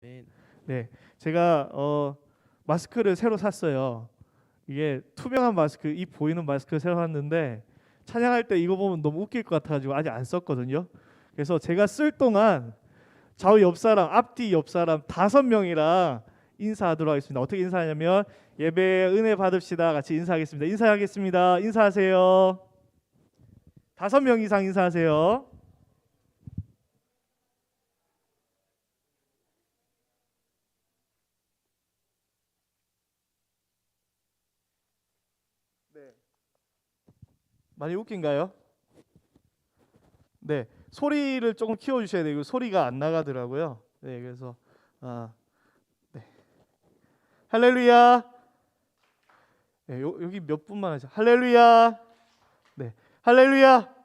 네. 네, 제가 마스크를 새로 샀어요. 이게 투명한 마스크, 입 보이는 마스크를 새로 샀는데 찬양할 때 이거 보면 너무 웃길 것 같아가지고 아직 안 썼거든요. 그래서 제가 쓸 동안 좌우 옆 사람, 앞뒤 옆 사람 5명이랑 인사하도록 하겠습니다. 어떻게 인사하냐면 예배 은혜 받읍시다 같이 인사하겠습니다. 인사하겠습니다. 인사하세요. 5명 이상 인사하세요. 네. 많이 웃긴가요? 네, 소리를 조금 키워주셔야 돼요. 소리가 안 나가더라고요. 네, 그래서 네, 할렐루야. 네, 여기 몇 분만 하죠. 할렐루야. 네, 할렐루야.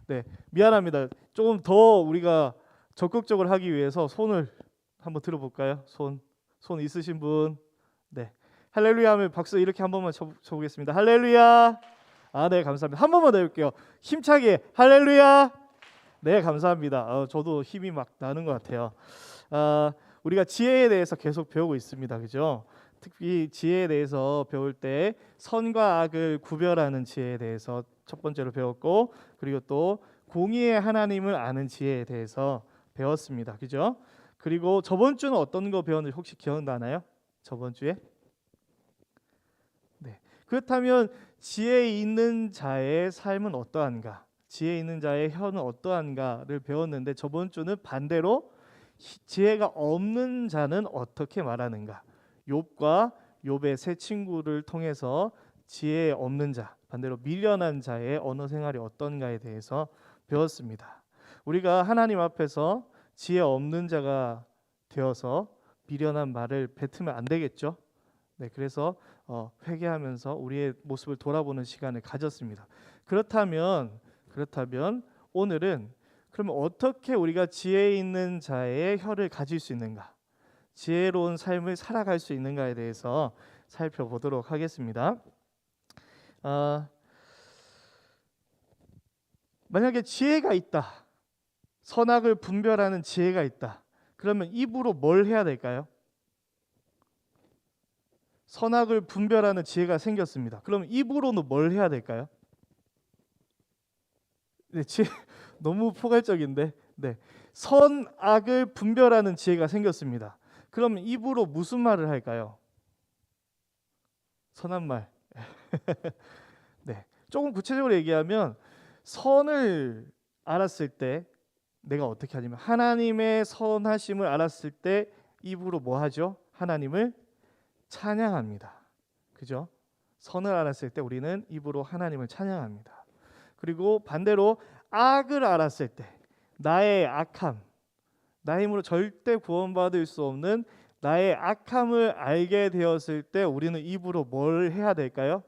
네, 미안합니다. 조금 더 우리가 적극적으로 하기 위해서 손을 한번 들어볼까요? 손 있으신 분. 네, 할렐루야 하면 박수 이렇게 한 번만 쳐보겠습니다. 할렐루야. 네, 감사합니다. 한 번만 더 해볼게요. 힘차게 할렐루야. 네, 감사합니다. 저도 힘이 막 나는 것 같아요. 우리가 지혜에 대해서 계속 배우고 있습니다. 그죠? 특히 지혜에 대해서 배울 때 선과 악을 구별하는 지혜에 대해서 첫 번째로 배웠고, 그리고 또 공의의 하나님을 아는 지혜에 대해서 배웠습니다. 그죠? 그리고 저번 주는 어떤 거 배웠는지 혹시 기억나나요? 저번 주에? 네. 그렇다면 지혜 있는 자의 삶은 어떠한가? 지혜 있는 자의 혀는 어떠한가를 배웠는데 저번 주는 반대로 지혜가 없는 자는 어떻게 말하는가? 욥과 욥의 세 친구를 통해서 지혜 없는 자, 반대로 미련한 자의 언어 생활이 어떤가에 대해서 배웠습니다. 우리가 하나님 앞에서 지혜 없는 자가 되어서 미련한 말을 뱉으면 안 되겠죠? 네, 그래서 회개하면서 우리의 모습을 돌아보는 시간을 가졌습니다. 그렇다면 오늘은 그러면 어떻게 우리가 지혜 있는 자의 혀를 가질 수 있는가? 지혜로운 삶을 살아갈 수 있는가에 대해서 살펴보도록 하겠습니다. 아, 만약에 지혜가 있다, 선악을 분별하는 지혜가 있다, 그러면 입으로 뭘 해야 될까요? 선악을 분별하는 지혜가 생겼습니다. 그럼 입으로는 뭘 해야 될까요? 네, 지혜 너무 포괄적인데, 네, 선악을 분별하는 지혜가 생겼습니다. 그럼 입으로 무슨 말을 할까요? 선한 말. 네, 조금 구체적으로 얘기하면 선을 알았을 때 내가 어떻게 하냐면 하나님의 선하심을 알았을 때 입으로 뭐 하죠? 하나님을 찬양합니다. 그죠? 선을 알았을 때 우리는 입으로 하나님을 찬양합니다. 그리고 반대로 악을 알았을 때 나의 악함, 나의 힘으로 절대 구원받을 수 없는 나의 악함을 알게 되었을 때 우리는 입으로 뭘 해야 될까요?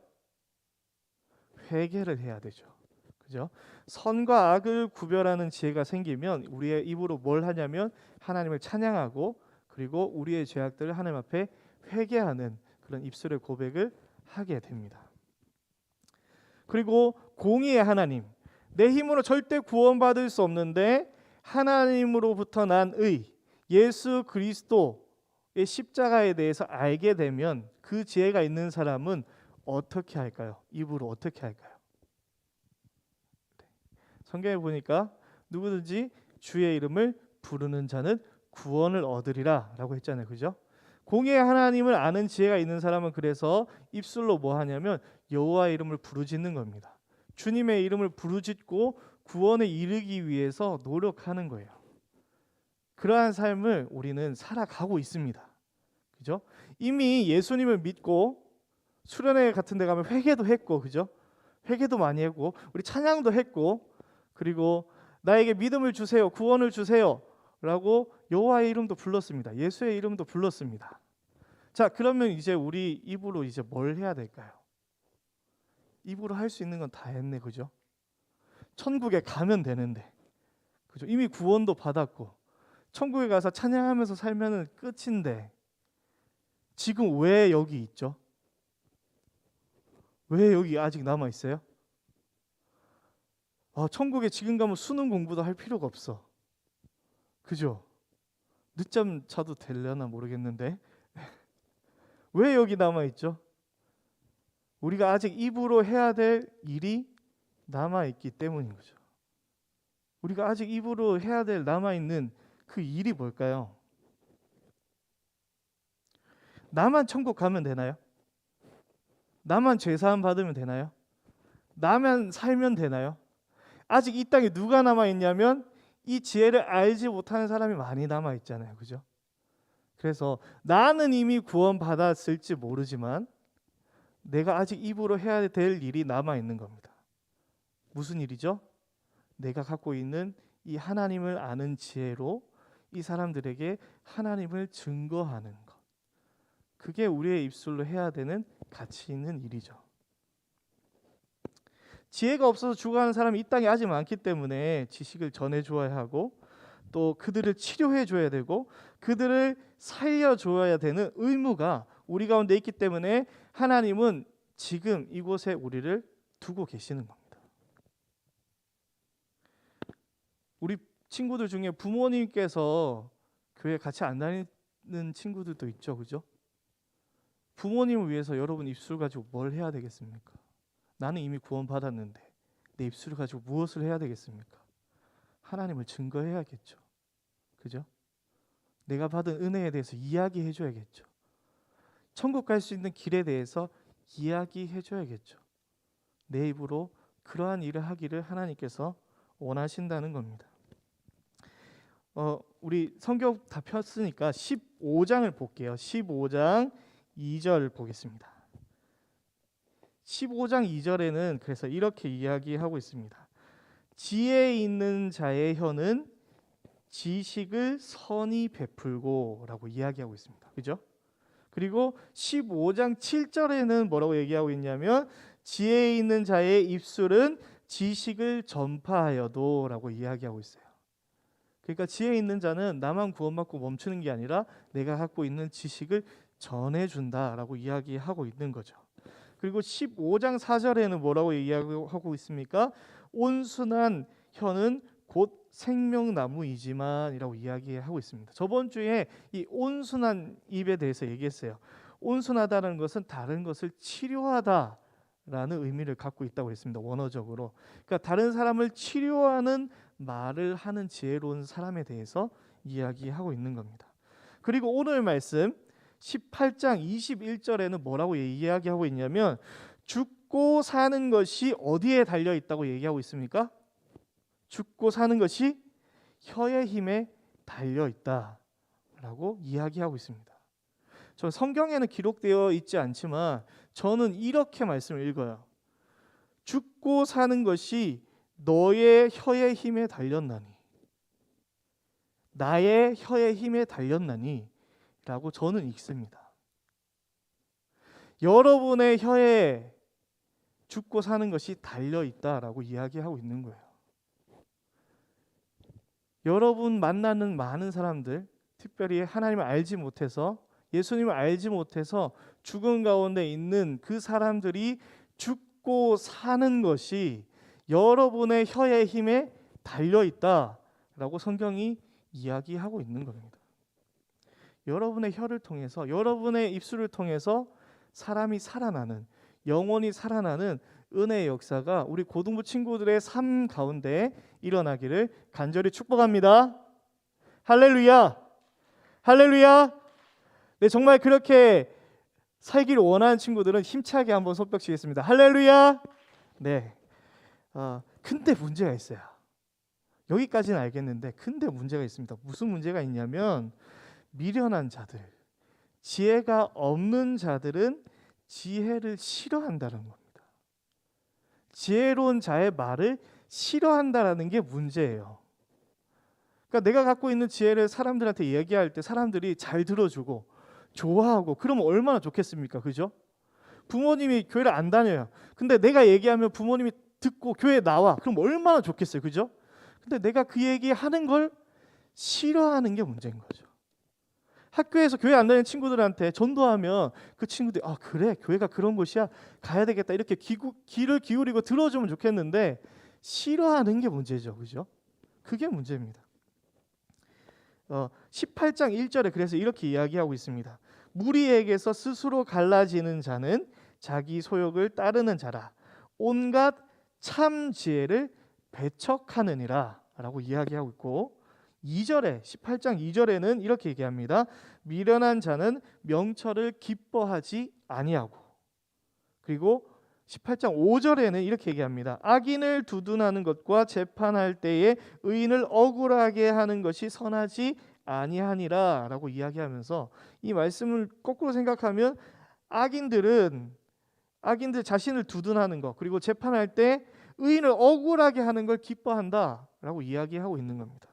회개를 해야 되죠. 그죠? 선과 악을 구별하는 지혜가 생기면 우리의 입으로 뭘 하냐면 하나님을 찬양하고 그리고 우리의 죄악들을 하나님 앞에 회개하는 그런 입술의 고백을 하게 됩니다. 그리고 공의의 하나님, 내 힘으로 절대 구원받을 수 없는데 하나님으로부터 난 의, 예수 그리스도의 십자가에 대해서 알게 되면 그 지혜가 있는 사람은 어떻게 할까요? 입으로 어떻게 할까요? 성경에 보니까 누구든지 주의 이름을 부르는 자는 구원을 얻으리라 라고 했잖아요. 그죠? 공의의 하나님을 아는 지혜가 있는 사람은 그래서 입술로 뭐 하냐면 여호와의 이름을 부르짖는 겁니다. 주님의 이름을 부르짖고 구원에 이르기 위해서 노력하는 거예요. 그러한 삶을 우리는 살아가고 있습니다. 그죠? 이미 예수님을 믿고 수련회 같은 데 가면 회개도 했고, 그죠? 회개도 많이 했고 우리 찬양도 했고 그리고 나에게 믿음을 주세요, 구원을 주세요 라고 여호와의 이름도 불렀습니다. 예수의 이름도 불렀습니다. 자, 그러면 이제 우리 입으로 이제 뭘 해야 될까요? 입으로 할 수 있는 건 다 했네, 그죠? 천국에 가면 되는데, 그죠? 이미 구원도 받았고 천국에 가서 찬양하면서 살면은 끝인데 지금 왜 여기 있죠? 왜 여기 아직 남아 있어요? 천국에 지금 가면 수능 공부도 할 필요가 없어, 그죠? 늦잠 자도 되려나 모르겠는데 왜 여기 남아있죠? 우리가 아직 입으로 해야 될 일이 남아있기 때문인 거죠. 우리가 아직 입으로 해야 될 남아있는 그 일이 뭘까요? 나만 천국 가면 되나요? 나만 죄사함 받으면 되나요? 나만 살면 되나요? 아직 이 땅에 누가 남아있냐면 이 지혜를 알지 못하는 사람이 많이 남아있잖아요. 그죠? 그래서 나는 이미 구원받았을지 모르지만 내가 아직 입으로 해야 될 일이 남아있는 겁니다. 무슨 일이죠? 내가 갖고 있는 이 하나님을 아는 지혜로 이 사람들에게 하나님을 증거하는 것. 그게 우리의 입술로 해야 되는 가치 있는 일이죠. 지혜가 없어서 죽어가는 사람이 이 땅에 아직 많기 때문에 지식을 전해줘야 하고 또 그들을 치료해줘야 되고 그들을 살려줘야 되는 의무가 우리 가운데 있기 때문에 하나님은 지금 이곳에 우리를 두고 계시는 겁니다. 우리 친구들 중에 부모님께서 교회 같이 안 다니는 친구들도 있죠. 그죠? 부모님을 위해서 여러분 입술 가지고 뭘 해야 되겠습니까? 나는 이미 구원받았는데 내 입술을 가지고 무엇을 해야 되겠습니까? 하나님을 증거해야겠죠. 그죠? 내가 받은 은혜에 대해서 이야기해 줘야겠죠. 천국 갈 수 있는 길에 대해서 이야기해 줘야겠죠. 내 입으로 그러한 일을 하기를 하나님께서 원하신다는 겁니다. 우리 성경 다 폈으니까 15장을 볼게요. 15장 2절 보겠습니다. 15장 2절에는 그래서 이렇게 이야기하고 있습니다. 지혜 있는 자의 혀는 지식을 선히 베풀고 라고 이야기하고 있습니다. 그죠? 그리고 15장 7절에는 뭐라고 얘기하고 있냐면 지혜 있는 자의 입술은 지식을 전파하여도 라고 이야기하고 있어요. 그러니까 지혜 있는 자는 나만 구원받고 멈추는 게 아니라 내가 갖고 있는 지식을 전해준다라고 이야기하고 있는 거죠. 그리고 15장 4절에는 뭐라고 이야기하고 있습니까? 온순한 혀는 곧 생명나무이지만 이라고 이야기하고 있습니다. 저번 주에 이 온순한 입에 대해서 얘기했어요. 온순하다는 것은 다른 것을 치료하다라는 의미를 갖고 있다고 했습니다. 원어적으로. 그러니까 다른 사람을 치료하는 말을 하는 지혜로운 사람에 대해서 이야기하고 있는 겁니다. 그리고 오늘 말씀 18장 21절에는 뭐라고 이야기하고 있냐면 죽고 사는 것이 어디에 달려 있다고 얘기하고 있습니까? 죽고 사는 것이 혀의 힘에 달려 있다라고 이야기하고 있습니다. 저 성경에는 기록되어 있지 않지만 저는 이렇게 말씀을 읽어요. 죽고 사는 것이 너의 혀의 힘에 달렸나니 나의 혀의 힘에 달렸나니 라고 저는 읽습니다. 여러분의 혀에 죽고 사는 것이 달려있다라고 이야기하고 있는 거예요. 여러분 만나는 많은 사람들, 특별히 하나님을 알지 못해서 예수님을 알지 못해서 죽음 가운데 있는 그 사람들이 죽고 사는 것이 여러분의 혀의 힘에 달려있다라고 성경이 이야기하고 있는 겁니다. 여러분의 혀를 통해서 여러분의 입술을 통해서 사람이 살아나는 영혼이 살아나는 은혜의 역사가 우리 고등부 친구들의 삶 가운데 일어나기를 간절히 축복합니다. 할렐루야. 할렐루야. 네, 정말 그렇게 살기를 원하는 친구들은 힘차게 한번 손뼉치겠습니다. 할렐루야. 네. 근데 문제가 있어요. 여기까지는 알겠는데 근데 문제가 있습니다. 무슨 문제가 있냐면 미련한 자들, 지혜가 없는 자들은 지혜를 싫어한다는 겁니다. 지혜로운 자의 말을 싫어한다라는 게 문제예요. 그러니까 내가 갖고 있는 지혜를 사람들한테 얘기할 때 사람들이 잘 들어주고 좋아하고 그러면 얼마나 좋겠습니까? 그죠? 부모님이 교회를 안 다녀요. 근데 내가 얘기하면 부모님이 듣고 교회에 나와. 그럼 얼마나 좋겠어요. 그죠? 근데 내가 그 얘기하는 걸 싫어하는 게 문제인 거죠. 학교에서 교회 안 다니는 친구들한테 전도하면 그 친구들이 그래 교회가 그런 곳이야 가야 되겠다 이렇게 귀를 기울이고 들어주면 좋겠는데 싫어하는 게 문제죠. 그죠? 그게 문제입니다. 18장 1절에 그래서 이렇게 이야기하고 있습니다. 무리에게서 스스로 갈라지는 자는 자기 소욕을 따르는 자라. 온갖 참 지혜를 배척하느니라 라고 이야기하고 있고, 2절에 18장 2절에는 이렇게 얘기합니다. 미련한 자는 명철을 기뻐하지 아니하고, 그리고 18장 5절에는 이렇게 얘기합니다. 악인을 두둔하는 것과 재판할 때에 의인을 억울하게 하는 것이 선하지 아니하니라 라고 이야기하면서, 이 말씀을 거꾸로 생각하면 악인들 자신을 두둔하는 것, 그리고 재판할 때 의인을 억울하게 하는 걸 기뻐한다 라고 이야기하고 있는 겁니다.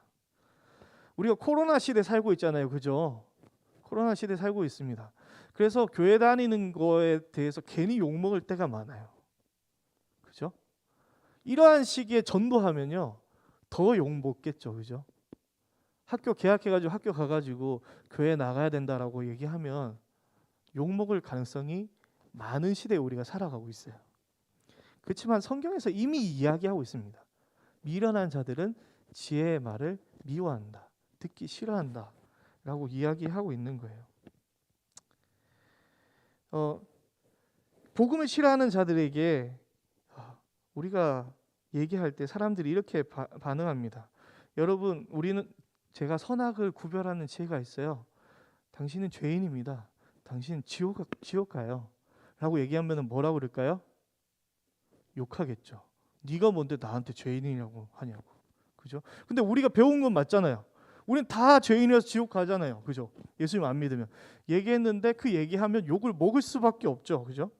우리가 코로나 시대 살고 있잖아요, 그죠? 코로나 시대 살고 있습니다. 그래서 교회 다니는 거에 대해서 괜히 욕먹을 때가 많아요, 그죠? 이러한 시기에 전도하면요 더 욕먹겠죠, 그죠? 학교 개학해가지고 학교 가가지고 교회 나가야 된다라고 얘기하면 욕먹을 가능성이 많은 시대에 우리가 살아가고 있어요. 그렇지만 성경에서 이미 이야기하고 있습니다. 미련한 자들은 지혜의 말을 미워한다, 듣기 싫어한다 라고 이야기하고 있는 거예요. 복음을 싫어하는 자들에게 우리가 얘기할 때 사람들이 이렇게 반응합니다. 여러분, 제가 선악을 구별하는 지혜가 있어요. 당신은 죄인입니다. 당신은 지옥 가요 라고 얘기하면 뭐라고 그럴까요? 욕하겠죠. 네가 뭔데 나한테 죄인이라고 하냐고, 그죠? 근데 우리가 배운 건 맞잖아요. 우린 다 죄인이라서 지옥 가잖아요, 그죠? 예수님 안 믿으면. 얘기했는데 그 얘기하면 욕을 먹을 수밖에 없죠, 그죠?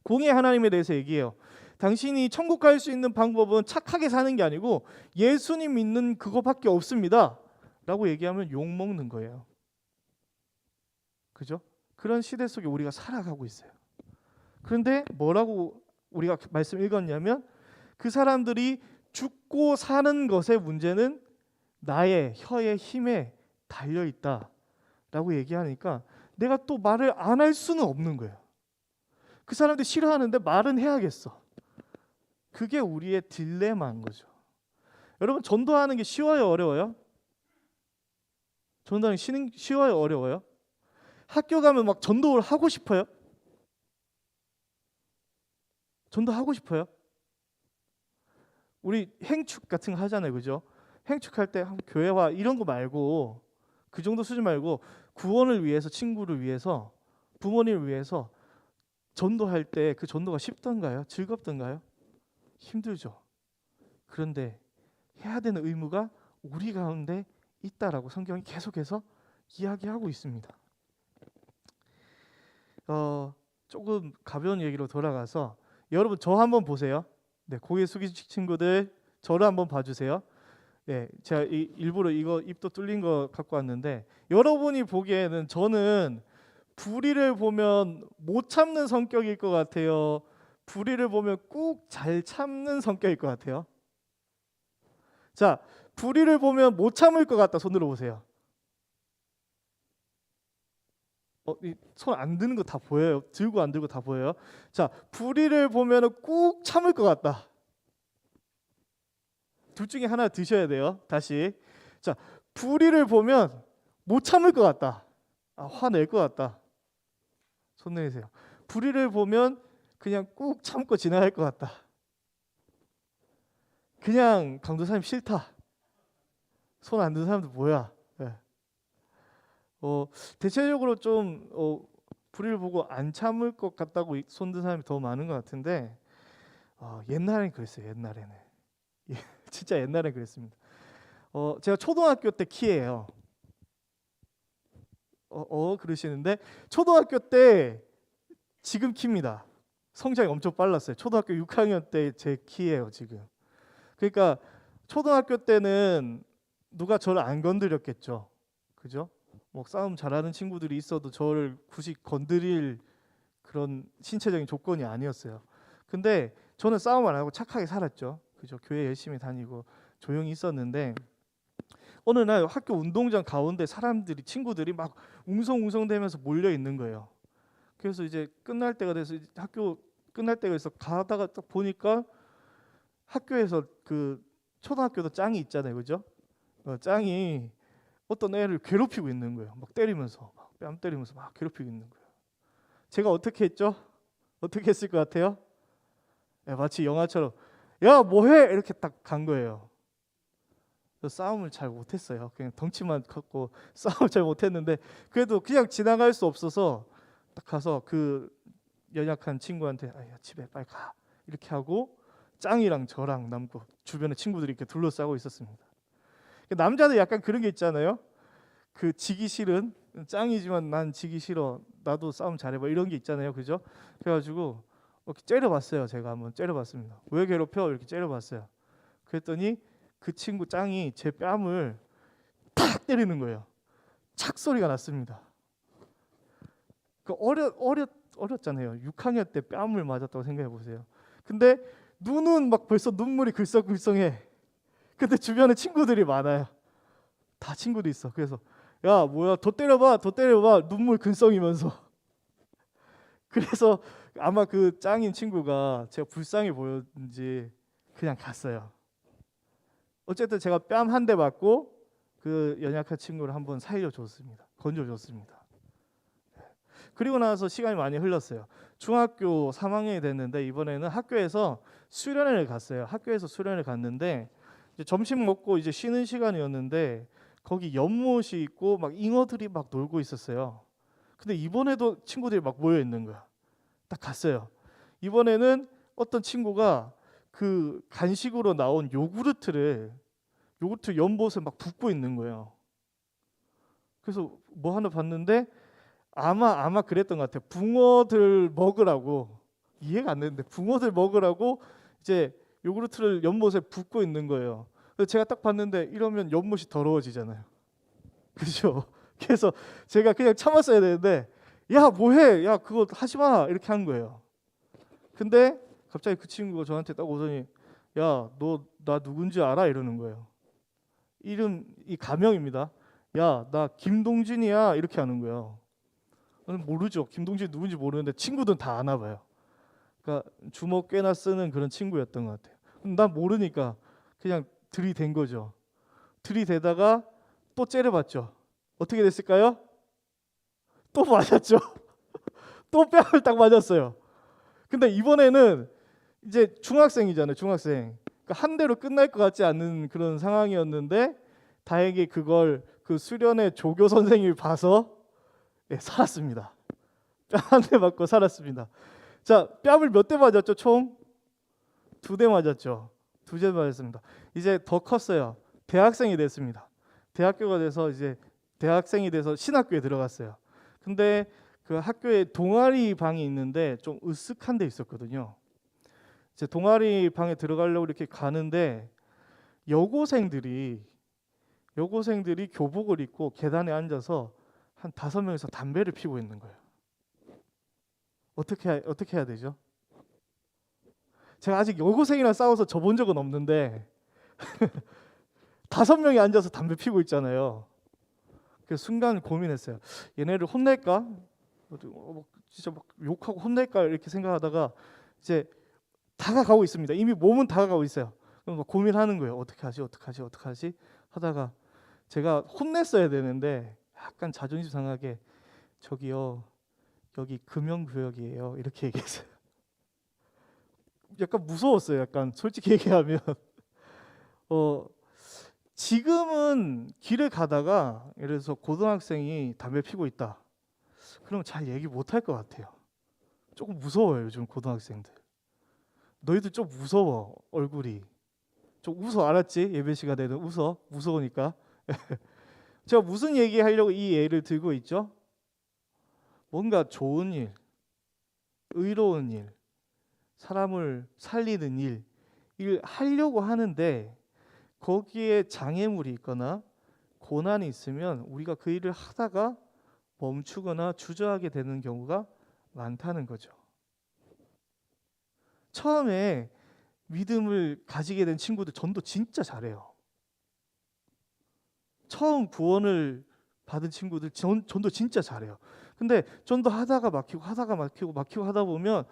공의 하나님에 대해서 얘기해요. 당신이 천국 갈 수 있는 방법은 착하게 사는 게 아니고 예수님 믿는 그거밖에 없습니다 라고 얘기하면 욕 먹는 거예요, 그죠? 그런 시대 속에 우리가 살아가고 있어요. 그런데 뭐라고 우리가 말씀 읽었냐면, 그 사람들이 죽고 사는 것의 문제는 나의 혀의 힘에 달려있다 라고 얘기하니까 내가 또 말을 안 할 수는 없는 거예요. 그 사람들이 싫어하는데 말은 해야겠어. 그게 우리의 딜레마인 거죠. 여러분, 전도하는 게 쉬워요, 어려워요? 전도하는 게 쉬워요, 어려워요? 학교 가면 막 전도를 하고 싶어요? 전도하고 싶어요? 우리 행축 같은 거 하잖아요, 그죠? 행축할 때 교회와 이런 거 말고, 그 정도 수준 말고 구원을 위해서, 친구를 위해서, 부모님을 위해서 전도할 때 그 전도가 쉽던가요? 즐겁던가요? 힘들죠. 그런데 해야 되는 의무가 우리 가운데 있다라고 성경이 계속해서 이야기하고 있습니다. 조금 가벼운 얘기로 돌아가서, 여러분 저 한번 보세요. 네, 고개 숙이신 친구들 저를 한번 봐주세요. 네, 제가 일부러 이거 입도 뚫린 거 갖고 왔는데, 여러분이 보기에는 저는 불의를 보면 못 참는 성격일 것 같아요? 불의를 보면 꾹 잘 참는 성격일 것 같아요? 자, 불의를 보면 못 참을 것 같다 손 들어보세요. 손 안 드는 거 다 보여요? 들고 안 들고 다 보여요? 자, 불의를 보면 꾹 참을 것 같다. 둘 중에 하나 드셔야 돼요. 다시. 자, 불의를 보면 못 참을 것 같다. 화낼 것 같다. 손 내리세요. 불의를 보면 그냥 꾹 참고 지나갈 것 같다. 그냥 강도사님 싫다. 손 안 드는 사람들 뭐야? 네. 대체적으로 좀 불의를 보고 안 참을 것 같다고 손 든 사람이 더 많은 것 같은데, 옛날엔 그랬어요. 옛날에는 진짜 옛날엔 그랬습니다. 제가 초등학교 때 키예요. 그러시는데 초등학교 때 지금 키입니다. 성장이 엄청 빨랐어요. 초등학교 6학년 때 제 키예요 지금. 그러니까 초등학교 때는 누가 저를 안 건드렸겠죠, 그죠? 뭐 싸움 잘하는 친구들이 있어도 저를 굳이 건드릴 그런 신체적인 조건이 아니었어요. 근데 저는 싸움 안 하고 착하게 살았죠, 그죠? 교회 열심히 다니고 조용히 있었는데, 어느 날 학교 운동장 가운데 친구들이 막 웅성웅성대면서 몰려 있는 거예요. 그래서 이제 끝날 때가 돼서 학교 끝날 때가 있어 가다가 딱 보니까 학교에서 그 초등학교도 짱이 있잖아요, 그죠? 짱이 어떤 애를 괴롭히고 있는 거예요. 막 때리면서, 막 뺨 때리면서 막 괴롭히고 있는 거예요. 제가 어떻게 했죠? 어떻게 했을 것 같아요? 마치 영화처럼 야 뭐해? 이렇게 딱 간 거예요. 싸움을 잘 못했어요. 그냥 덩치만 컸고 싸움을 잘 못했는데 그래도 그냥 지나갈 수 없어서 딱 가서 그 연약한 친구한테 야, 집에 빨리 가 이렇게 하고 짱이랑 저랑 남고 주변에 친구들이 이렇게 둘러싸고 있었습니다. 남자들 약간 그런 게 있잖아요. 그 지기 싫은 짱이지만 난 지기 싫어. 나도 싸움 잘해봐 이런 게 있잖아요. 그죠? 그래가지고 이렇게 째려봤어요. 제가 한번 째려봤습니다. 왜 괴롭혀? 이렇게 째려봤어요. 그랬더니 그 친구 짱이 제 뺨을 탁 때리는 거예요. 착 소리가 났습니다. 그 어렸잖아요. 6학년 때 뺨을 맞았다고 생각해 보세요. 근데 눈은 막 벌써 눈물이 글썽글썽해. 근데 주변에 친구들이 많아요. 다 친구도 있어. 그래서 야 뭐야 더 때려봐 더 때려봐 눈물 글썽이면서. 그래서 아마 그 짱인 친구가 제가 불쌍해 보였는지 그냥 갔어요. 어쨌든 제가 뺨 한 대 맞고 그 연약한 친구를 한번 살려줬습니다. 건져줬습니다. 그리고 나서 시간이 많이 흘렀어요. 중학교 3학년이 됐는데 이번에는 학교에서 수련회를 갔어요. 학교에서 수련회를 갔는데 이제 점심 먹고 이제 쉬는 시간이었는데 거기 연못이 있고 막 잉어들이 막 놀고 있었어요. 근데 이번에도 친구들이 막 모여 있는 거야. 딱 갔어요. 이번에는 어떤 친구가 그 간식으로 나온 요구르트 연못에 막 붓고 있는 거예요. 그래서 뭐 하나 봤는데 아마 그랬던 것 같아요. 붕어들 먹으라고 이해가 안 되는데 붕어들 먹으라고 이제 요구르트를 연못에 붓고 있는 거예요. 그래서 제가 딱 봤는데 이러면 연못이 더러워지잖아요. 그렇죠? 그래서 제가 그냥 참았어야 되는데 야 뭐해? 야 그거 하지 마 이렇게 한 거예요. 근데 갑자기 그 친구가 저한테 딱 오더니 야 너 나 누군지 알아? 이러는 거예요. 이름이 가명입니다. 야 나 김동진이야 이렇게 하는 거예요. 저는 모르죠. 김동진 누군지 모르는데 친구들은 다 아나 봐요. 그러니까 주먹 꽤나 쓰는 그런 친구였던 것 같아요. 난 모르니까 그냥 들이댄 거죠. 들이대다가 또 째려봤죠. 어떻게 됐을까요? 또 맞았죠. 또 뺨을 딱 맞았어요. 근데 이번에는 이제 중학생이잖아요. 중학생. 그러니까 한 대로 끝날 것 같지 않는 그런 상황이었는데 다행히 그걸 그 수련회 조교 선생님이 봐서 살았습니다. 뺨 한 대 맞고 살았습니다. 자, 뺨을 몇 대 맞았죠? 총 2대 맞았죠. 2대 맞았습니다. 이제 더 컸어요. 대학생이 됐습니다. 대학교가 돼서 이제 대학생이 돼서 신학교에 들어갔어요. 근데 그 학교에 동아리 방이 있는데 좀 으쓱한 데 있었거든요. 이제 동아리 방에 들어가려고 이렇게 가는데 여고생들이 교복을 입고 계단에 앉아서 한 5명이서 담배를 피우고 있는 거예요. 어떻게 해야 되죠? 제가 아직 여고생이랑 싸워서 져본 적은 없는데 5명이 앉아서 담배 피우고 있잖아요. 그 순간 고민했어요. 얘네를 혼낼까? 진짜 막 욕하고 혼낼까 이렇게 생각하다가 이제 다가가고 있습니다. 이미 몸은 다가가고 있어요. 그럼 막 고민하는 거예요. 어떻게 하지 하다가 제가 혼냈어야 되는데 약간 자존심 상하게 저기요 여기 금연구역이에요 이렇게 얘기했어요. 약간 무서웠어요. 약간 솔직히 얘기하면 지금은 길을 가다가 예를 들어서 고등학생이 담배 피고 있다. 그럼 잘 얘기 못 할 것 같아요. 조금 무서워요. 요즘 고등학생들. 너희들 좀 무서워. 얼굴이. 좀 웃어. 알았지? 예배 시간에는 웃어. 무서우니까. 제가 무슨 얘기하려고 이 예를 들고 있죠? 뭔가 좋은 일, 의로운 일, 사람을 살리는 일 하려고 하는데 거기에 장애물이 있거나 고난이 있으면 우리가 그 일을 하다가 멈추거나 주저하게 되는 경우가 많다는 거죠. 처음에 믿음을 가지게 된 친구들 전도 진짜 잘해요. 처음 구원을 받은 친구들 전도 진짜 잘해요. 근데 전도 하다가 막히고 하다 보면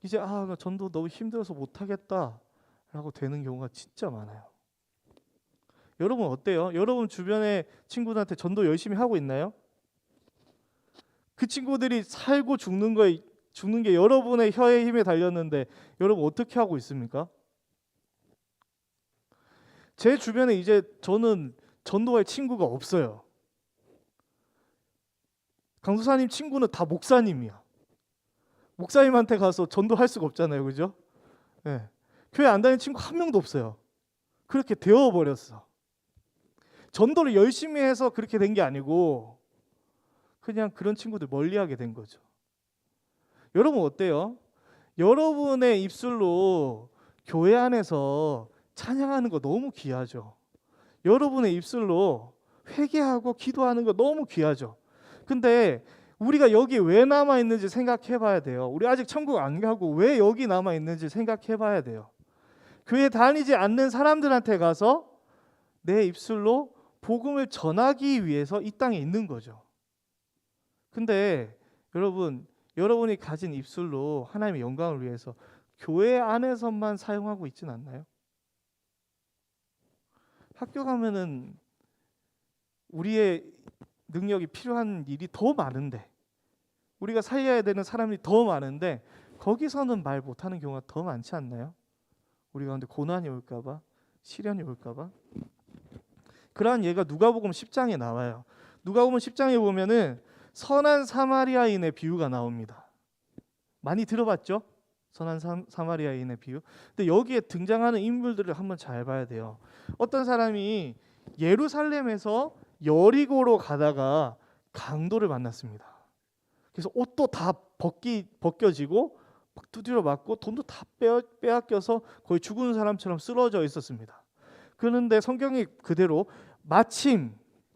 이제 나 전도 너무 힘들어서 못 하겠다라고 되는 경우가 진짜 많아요. 여러분 어때요? 여러분 주변의 친구들한테 전도 열심히 하고 있나요? 그 친구들이 살고 죽는 게 여러분의 혀의 힘에 달렸는데 여러분 어떻게 하고 있습니까? 제 주변에 이제 저는 전도할 친구가 없어요. 강도사님 친구는 다 목사님이야. 목사님한테 가서 전도할 수가 없잖아요, 그죠? 네. 교회 안 다니는 친구 한 명도 없어요. 그렇게 되어버렸어. 전도를 열심히 해서 그렇게 된 게 아니고 그냥 그런 친구들 멀리하게 된 거죠. 여러분 어때요? 여러분의 입술로 교회 안에서 찬양하는 거 너무 귀하죠. 여러분의 입술로 회개하고 기도하는 거 너무 귀하죠. 근데 우리가 여기 왜 남아 있는지 생각해 봐야 돼요. 우리 아직 천국 안 가고 왜 여기 남아 있는지 생각해 봐야 돼요. 교회 다니지 않는 사람들한테 가서 내 입술로 복음을 전하기 위해서 이 땅에 있는 거죠. 근데 여러분이 가진 입술로 하나님의 영광을 위해서 교회 안에서만 사용하고 있진 않나요? 학교 가면은 우리의 능력이 필요한 일이 더 많은데, 우리가 살려야 되는 사람이 더 많은데 거기서는 말 못하는 경우가 더 많지 않나요? 우리 가운데 고난이 올까봐, 시련이 올까봐. 그러한 예가 누가복음 10장에 나와요. 누가복음 10장에 보면은 선한 사마리아인의 비유가 나옵니다. 많이 들어봤죠? 선한 사마리아인의 비유. 근데 여기에 등장하는 인물들을 한번 잘 봐야 돼요. 어떤 사람이 예루살렘에서 여리고로 가다가 강도를 만났습니다. 그래서 옷도 다 벗겨지고 막 두드려 맞고 돈도 다 빼앗겨서 거의 죽은 사람처럼 쓰러져 있었습니다. 그런데 성경이 그대로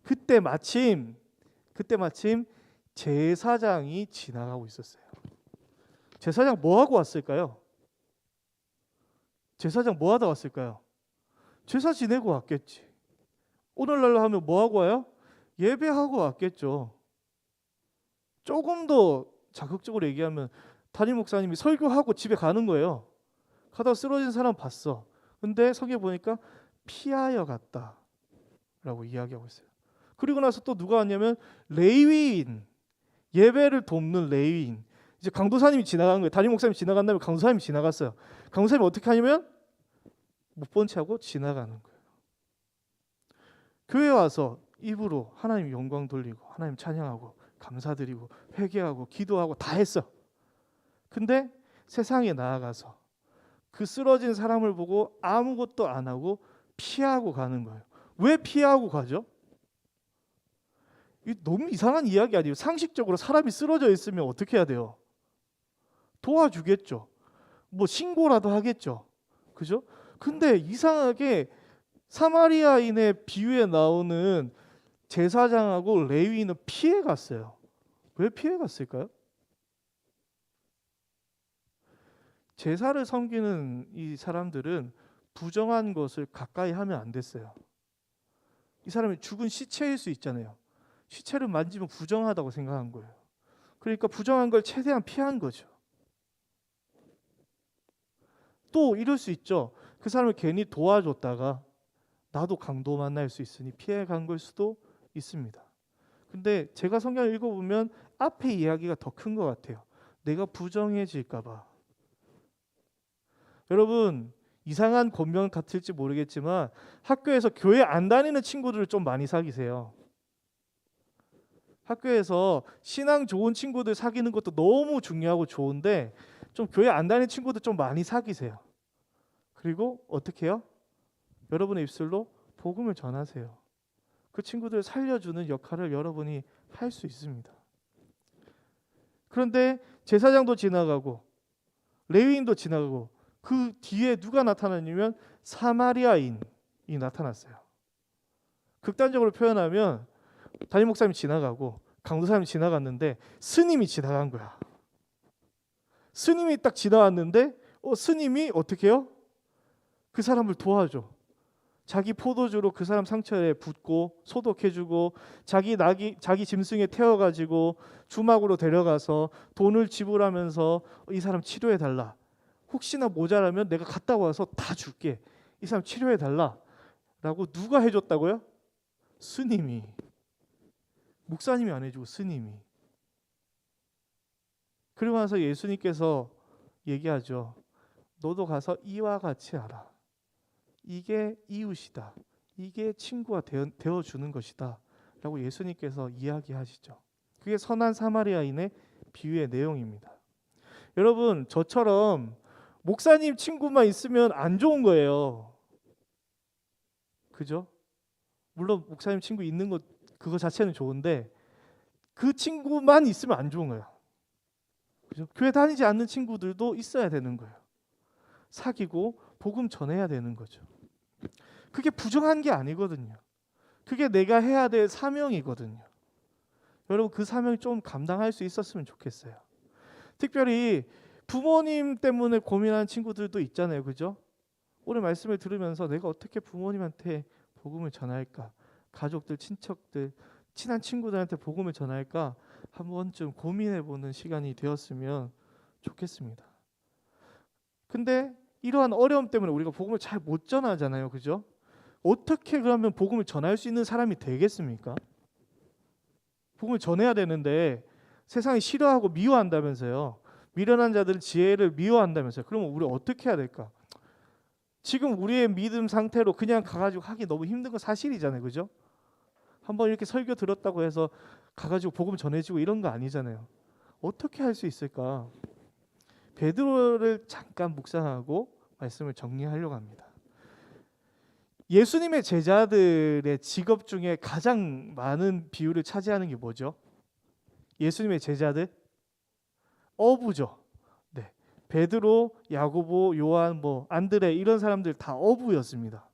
그때 마침 제사장이 지나가고 있었어요. 제사장 뭐 하고 왔을까요? 제사장 뭐 하다 왔을까요? 제사 지내고 왔겠지. 오늘날로 하면 뭐 하고 와요? 예배하고 왔겠죠. 조금 더 자극적으로 얘기하면 담임 목사님이 설교하고 집에 가는 거예요. 가다가 쓰러진 사람 봤어. 근데 성경 보니까 피하여 갔다라고 이야기하고 있어요. 그리고 나서 또 누가 왔냐면 레위인, 예배를 돕는 레위인. 이제 강도사님이 지나간 거예요. 담임 목사님이 지나간 다음에 강도사님이 지나갔어요. 강도사님이 어떻게 하냐면 못 본 채 하고 지나가는 거예요. 교회 와서 입으로 하나님 영광 돌리고 하나님 찬양하고 감사드리고 회개하고 기도하고 다 했어. 근데 세상에 나아가서 그 쓰러진 사람을 보고 아무것도 안 하고 피하고 가는 거예요. 왜 피하고 가죠? 이 너무 이상한 이야기 아니에요? 상식적으로 사람이 쓰러져 있으면 어떻게 해야 돼요? 도와주겠죠. 뭐 신고라도 하겠죠. 그죠? 근데 이상하게 사마리아인의 비유에 나오는 제사장하고 레위인은 피해 갔어요. 왜 피해 갔을까요? 제사를 섬기는 이 사람들은 부정한 것을 가까이 하면 안 됐어요. 이 사람이 죽은 시체일 수 있잖아요. 시체를 만지면 부정하다고 생각한 거예요. 그러니까 부정한 걸 최대한 피한 거죠. 또 이럴 수 있죠. 그 사람을 괜히 도와줬다가 나도 강도 만날 수 있으니 피해 간 걸 수도 있습니다. 근데 제가 성경을 읽어보면 앞에 이야기가 더 큰 것 같아요. 내가 부정해질까 봐. 여러분 이상한 권면 같을지 모르겠지만 학교에서 교회 안 다니는 친구들을 좀 많이 사귀세요. 학교에서 신앙 좋은 친구들 사귀는 것도 너무 중요하고 좋은데 좀 교회 안 다니는 친구들 좀 많이 사귀세요. 그리고 어떻게 해요? 여러분의 입술로 복음을 전하세요. 그 친구들을 살려주는 역할을 여러분이 할 수 있습니다. 그런데 제사장도 지나가고 레위인도 지나가고 그 뒤에 누가 나타나냐면 사마리아인이 나타났어요. 극단적으로 표현하면 담임 목사님이 지나가고 강도사님이 지나갔는데 스님이 지나간 거야. 스님이 딱 지나왔는데 스님이 어떻게 해요? 그 사람을 도와줘. 자기 포도주로 그 사람 상처에 붓고 소독해주고 자기 짐승에 태워가지고 주막으로 데려가서 돈을 지불하면서 이 사람 치료해달라. 혹시나 모자라면 내가 갔다 와서 다 줄게. 이 사람 치료해달라 라고 누가 해줬다고요? 스님이. 목사님이 안 해주고 스님이. 그러고 나서 예수님께서 얘기하죠. 너도 가서 이와 같이 하라. 이게 이웃이다. 이게 친구가 되어주는 것이다. 라고 예수님께서 이야기하시죠. 그게 선한 사마리아인의 비유의 내용입니다. 여러분, 저처럼 목사님 친구만 있으면 안 좋은 거예요. 그죠? 물론 목사님 친구 있는 것 그거 자체는 좋은데 그 친구만 있으면 안 좋은 거예요. 그죠? 교회 다니지 않는 친구들도 있어야 되는 거예요. 사귀고 복음 전해야 되는 거죠. 그게 부정한 게 아니거든요. 그게 내가 해야 될 사명이거든요. 여러분, 그 사명을 좀 감당할 수 있었으면 좋겠어요. 특별히 부모님 때문에 고민하는 친구들도 있잖아요. 그죠? 오늘 말씀을 들으면서 내가 어떻게 부모님한테 복음을 전할까? 가족들, 친척들, 친한 친구들한테 복음을 전할까? 한 번쯤 고민해보는 시간이 되었으면 좋겠습니다. 근데 이러한 어려움 때문에 우리가 복음을 잘 못 전하잖아요. 그죠? 어떻게 그러면 복음을 전할 수 있는 사람이 되겠습니까? 복음을 전해야 되는데 세상이 싫어하고 미워한다면서요. 미련한 자들은 지혜를 미워한다면서요. 그러면 우리 어떻게 해야 될까? 지금 우리의 믿음 상태로 그냥 가가지고 하기 너무 힘든 건 사실이잖아요. 그죠? 한번 이렇게 설교 들었다고 해서 가가지고 복음 전해지고 이런 거 아니잖아요. 어떻게 할 수 있을까? 베드로를 잠깐 묵상하고 말씀을 정리하려고 합니다. 예수님의 제자들의 직업 중에 가장 많은 비율을 차지하는 게 뭐죠? 예수님의 제자들? 어부죠. 네. 베드로, 야고보, 요한, 안드레 이런 사람들 다 어부였습니다.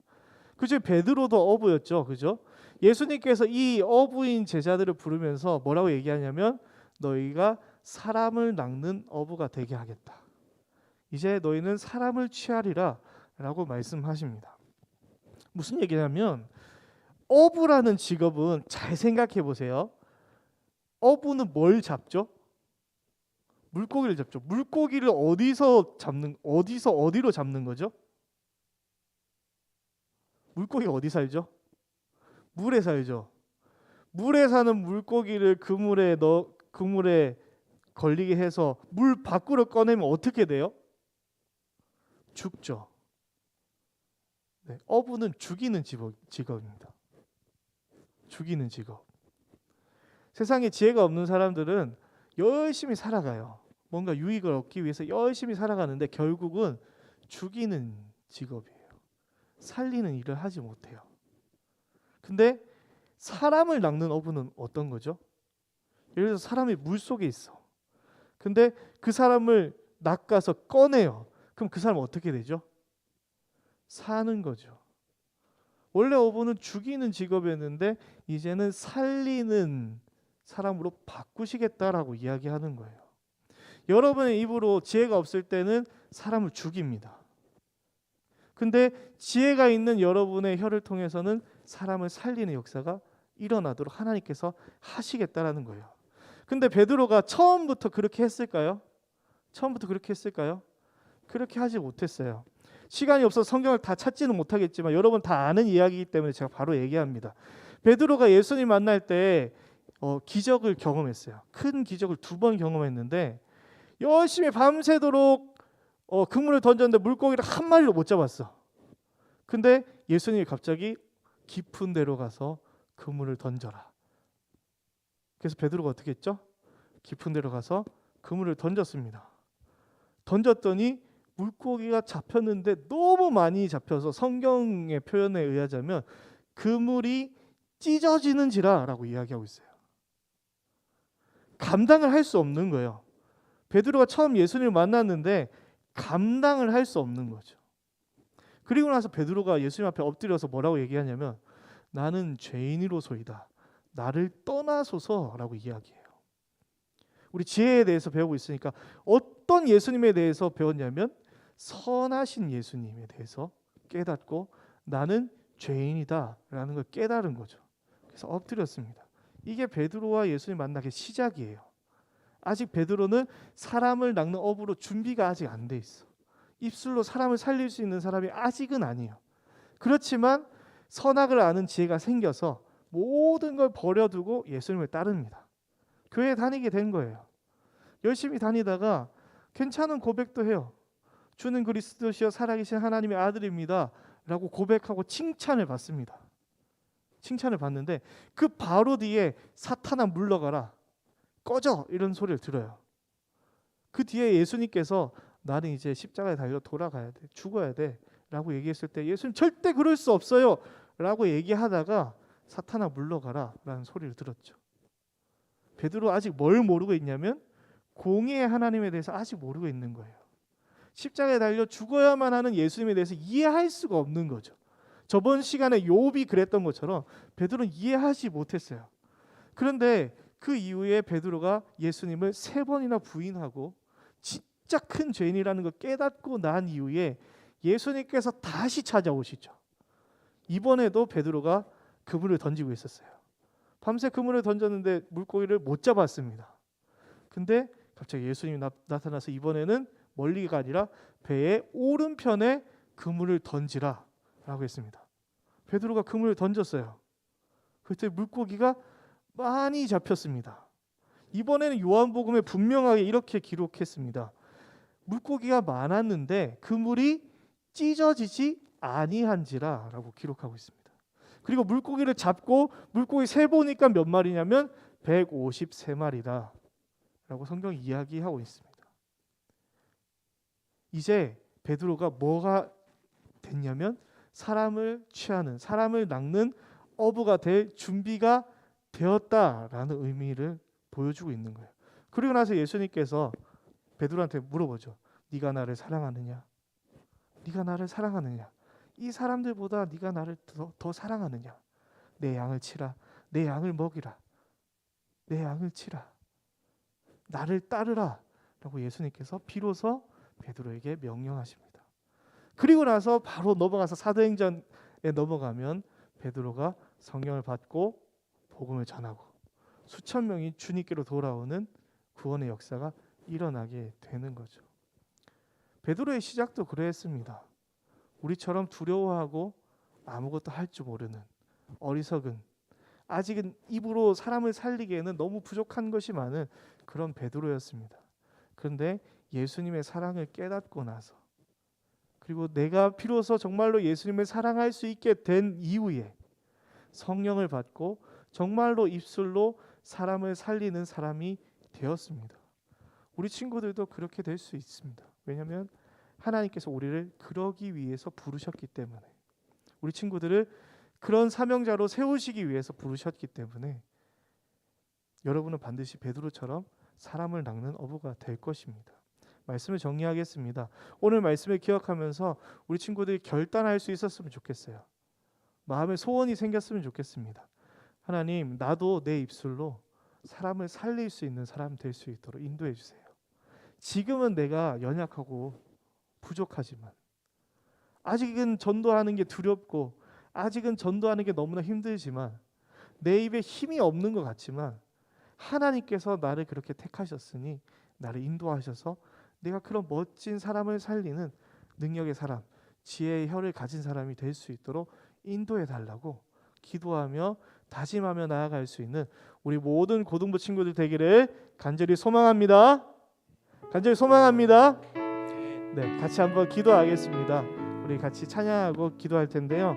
그죠? 베드로도 어부였죠. 그죠? 예수님께서 이 어부인 제자들을 부르면서 뭐라고 얘기하냐면 너희가 사람을 낚는 어부가 되게 하겠다. 이제 너희는 사람을 취하리라 라고 말씀하십니다. 무슨 얘기냐면 어부라는 직업은 잘 생각해 보세요. 어부는 뭘 잡죠? 물고기를 잡죠. 물고기를 어디로 잡는 거죠? 물고기가 어디 살죠? 물에 살죠. 물에 사는 물고기를 그물에 걸리게 해서 물 밖으로 꺼내면 어떻게 돼요? 죽죠. 네, 어부는 죽이는 직업입니다. 죽이는 직업. 세상에 지혜가 없는 사람들은 열심히 살아가요. 뭔가 유익을 얻기 위해서 열심히 살아가는데 결국은 죽이는 직업이에요. 살리는 일을 하지 못해요. 근데 사람을 낚는 어부는 어떤 거죠? 예를 들어서 사람이 물속에 있어. 근데 그 사람을 낚아서 꺼내요. 그럼 그 사람은 어떻게 되죠? 사는 거죠. 원래 어부는 죽이는 직업이었는데 이제는 살리는 사람으로 바꾸시겠다라고 이야기하는 거예요. 여러분의 입으로 지혜가 없을 때는 사람을 죽입니다. 근데 지혜가 있는 여러분의 혀를 통해서는 사람을 살리는 역사가 일어나도록 하나님께서 하시겠다라는 거예요. 근데 베드로가 처음부터 그렇게 했을까요? 그렇게 하지 못했어요. 시간이 없어서 성경을 다 찾지는 못하겠지만 여러분 다 아는 이야기이기 때문에 제가 바로 얘기합니다. 베드로가 예수님 만날 때 기적을 경험했어요. 큰 기적을 2번 경험했는데 열심히 밤새도록 그물을 던졌는데 물고기를 한 마리도 못 잡았어. 근데 예수님이 갑자기 깊은 데로 가서 그물을 던져라. 그래서 베드로가 어떻게 했죠? 깊은 데로 가서 그물을 던졌습니다. 던졌더니 물고기가 잡혔는데 너무 많이 잡혀서 성경의 표현에 의하자면 그물이 찢어지는지라 라고 이야기하고 있어요. 감당을 할 수 없는 거예요. 베드로가 처음 예수님을 만났는데 감당을 할 수 없는 거죠. 그리고 나서 베드로가 예수님 앞에 엎드려서 뭐라고 얘기하냐면 나는 죄인이로소이다. 나를 떠나소서라고 이야기해요. 우리 지혜에 대해서 배우고 있으니까 어떤 예수님에 대해서 배웠냐면 선하신 예수님에 대해서 깨닫고 나는 죄인이다라는 걸 깨달은 거죠. 그래서 엎드렸습니다. 이게 베드로와 예수님 만나기 시작이에요. 아직 베드로는 사람을 낚는 어부로 준비가 아직 안 돼 있어. 입술로 사람을 살릴 수 있는 사람이 아직은 아니에요. 그렇지만 선악을 아는 지혜가 생겨서 모든 걸 버려두고 예수님을 따릅니다. 교회 다니게 된 거예요. 열심히 다니다가 괜찮은 고백도 해요. 주는 그리스도시여 살아계신 하나님의 아들입니다 라고 고백하고 칭찬을 받습니다. 칭찬을 받는데 그 바로 뒤에 사탄아 물러가라, 꺼져, 이런 소리를 들어요. 그 뒤에 예수님께서 나는 이제 십자가에 달려 돌아가야 돼, 죽어야 돼 라고 얘기했을 때 예수님 절대 그럴 수 없어요 라고 얘기하다가 사탄아 물러가라 라는 소리를 들었죠. 베드로 아직 뭘 모르고 있냐면 공의의 하나님에 대해서 아직 모르고 있는 거예요. 십자가에 달려 죽어야만 하는 예수님에 대해서 이해할 수가 없는 거죠. 저번 시간에 욥이 그랬던 것처럼 베드로는 이해하지 못했어요. 그런데 그 이후에 베드로가 예수님을 3번이나 부인하고 진짜 큰 죄인이라는 걸 깨닫고 난 이후에 예수님께서 다시 찾아오시죠. 이번에도 베드로가 그물을 던지고 있었어요. 밤새 그물을 던졌는데 물고기를 못 잡았습니다. 근데 갑자기 예수님이 나타나서 이번에는 멀리가 아니라 배의 오른편에 그물을 던지라 라고 했습니다. 베드로가 그물을 던졌어요. 그때 물고기가 많이 잡혔습니다. 이번에는 요한복음에 분명하게 이렇게 기록했습니다. 물고기가 많았는데 그물이 찢어지지 아니한지라 라고 기록하고 있습니다. 그리고 물고기를 잡고 물고기 세보니까 몇 마리냐면 153마리다 라고 성경이 이야기하고 있습니다. 이제 베드로가 뭐가 됐냐면 사람을 취하는, 사람을 낚는 어부가 될 준비가 되었다라는 의미를 보여주고 있는 거예요. 그리고 나서 예수님께서 베드로한테 물어보죠. 네가 나를 사랑하느냐? 네가 나를 사랑하느냐? 이 사람들보다 네가 나를 더 사랑하느냐? 내 양을 치라. 내 양을 먹이라. 내 양을 치라. 나를 따르라 라고 예수님께서 비로소 베드로에게 명령하십니다. 그리고 나서 바로 넘어가서 사도행전에 넘어가면 베드로가 성령을 받고 복음을 전하고 수천 명이 주님께로 돌아오는 구원의 역사가 일어나게 되는 거죠. 베드로의 시작도 그랬습니다. 우리처럼 두려워하고 아무것도 할 줄 모르는 어리석은, 아직은 입으로 사람을 살리기에는 너무 부족한 것이 많은 그런 베드로였습니다. 그런데 예수님의 사랑을 깨닫고 나서, 그리고 내가 비로소 정말로 예수님을 사랑할 수 있게 된 이후에 성령을 받고 정말로 입술로 사람을 살리는 사람이 되었습니다. 우리 친구들도 그렇게 될 수 있습니다. 왜냐하면 하나님께서 우리를 그러기 위해서 부르셨기 때문에, 우리 친구들을 그런 사명자로 세우시기 위해서 부르셨기 때문에 여러분은 반드시 베드로처럼 사람을 낚는 어부가 될 것입니다. 말씀을 정리하겠습니다. 오늘 말씀을 기억하면서 우리 친구들이 결단할 수 있었으면 좋겠어요. 마음에 소원이 생겼으면 좋겠습니다. 하나님, 나도 내 입술로 사람을 살릴 수 있는 사람 될 수 있도록 인도해 주세요. 지금은 내가 연약하고 부족하지만, 아직은 전도하는 게 두렵고 아직은 전도하는 게 너무나 힘들지만, 내 입에 힘이 없는 것 같지만 하나님께서 나를 그렇게 택하셨으니 나를 인도하셔서 내가 그런 멋진 사람을 살리는 능력의 사람, 지혜의 혀를 가진 사람이 될 수 있도록 인도해 달라고 기도하며 다짐하며 나아갈 수 있는 우리 모든 고등부 친구들 되기를 간절히 소망합니다. 간절히 소망합니다. 네, 같이 한번 기도하겠습니다. 우리 같이 찬양하고 기도할 텐데요.